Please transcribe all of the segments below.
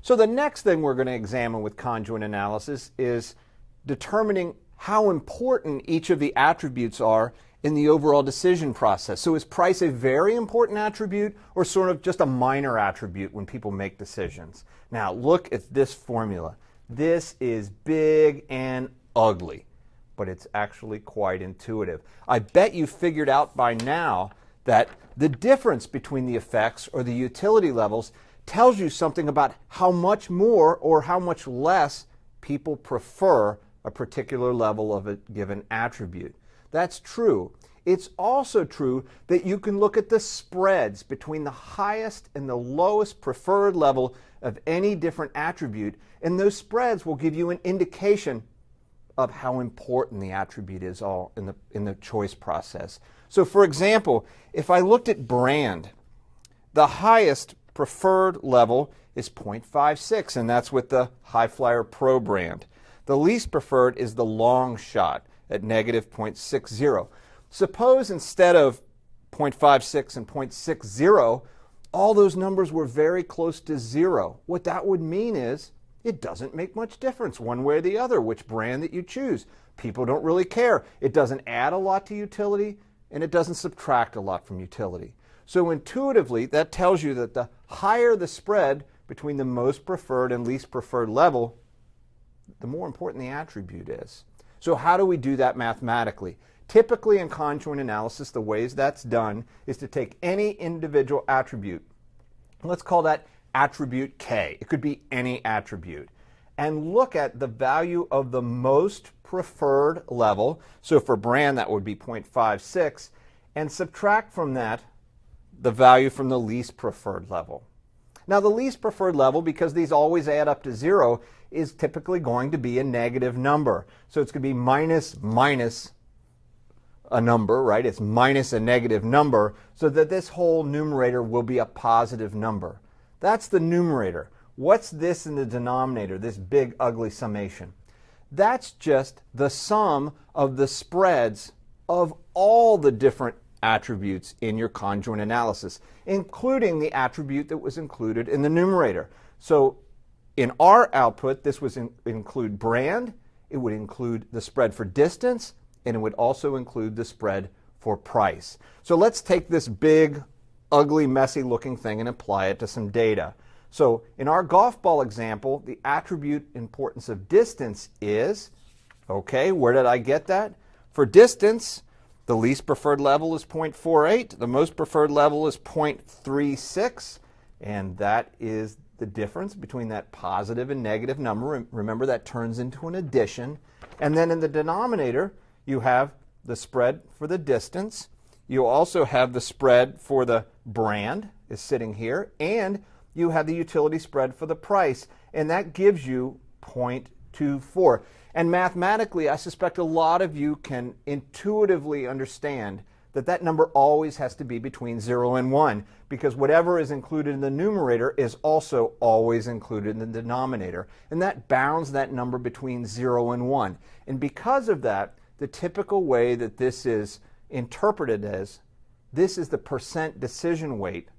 So the next thing we're going to examine with conjoint analysis is determining how important each of the attributes are in the overall decision process. So is price a very important attribute or sort of just a minor attribute when people make decisions? Now look at this formula. This is big and ugly, but it's actually quite intuitive. I bet you figured out by now that the difference between the effects or the utility levels tells you something about how much more or how much less people prefer a particular level of a given attribute. That's true. It's also true that you can look at the spreads between the highest and the lowest preferred level of any different attribute, and those spreads will give you an indication of how important the attribute is all in the choice process. So for example, if I looked at brand, the highest preferred level is 0.56, and that's with the High Flyer Pro brand. The least preferred is the long shot at negative 0.60. Suppose instead of 0.56 and 0.60, all those numbers were very close to 0. What that would mean is it doesn't make much difference one way or the other which brand that you choose. People don't really care. It doesn't add a lot to utility, and it doesn't subtract a lot from utility. So intuitively, that tells you that the higher the spread between the most preferred and least preferred level, the more important the attribute is. So how do we do that mathematically? Typically in conjoint analysis, the ways that's done is to take any individual attribute, let's call that attribute K, it could be any attribute, and look at the value of the most preferred level, so for brand that would be 0.56, and subtract from that the value from the least preferred level. Now the least preferred level, because these always add up to 0, is typically going to be a negative number. So it's going to be minus a number, right? It's minus a negative number, so that this whole numerator will be a positive number. That's the numerator. What's this in the denominator, this big ugly summation? That's just the sum of the spreads of all the different attributes in your conjoint analysis, including the attribute that was included in the numerator. So in our output, this would include brand, it would include the spread for distance, and it would also include the spread for price. So let's take this big, ugly, messy looking thing and apply it to some data. So in our golf ball example, the attribute importance of distance is, okay, where did I get that? For distance, the least preferred level is 0.48, the most preferred level is 0.36, and that is the difference between that positive and negative number. Remember, that turns into an addition. And then in the denominator, you have the spread for the distance. You also have the spread for the brand is sitting here, and you have the utility spread for the price, and that gives you 0.24. And mathematically, I suspect a lot of you can intuitively understand that that number always has to be between 0 and 1, because whatever is included in the numerator is also always included in the denominator, and that bounds that number between 0 and 1. And because of that, the typical way that this is interpreted as, this is the percent decision weight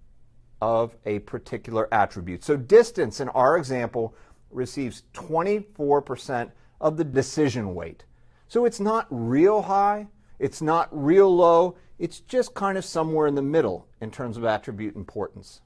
of a particular attribute. So distance in our example receives 24% of the decision weight. So it's not real high, it's not real low, it's just kind of somewhere in the middle in terms of attribute importance.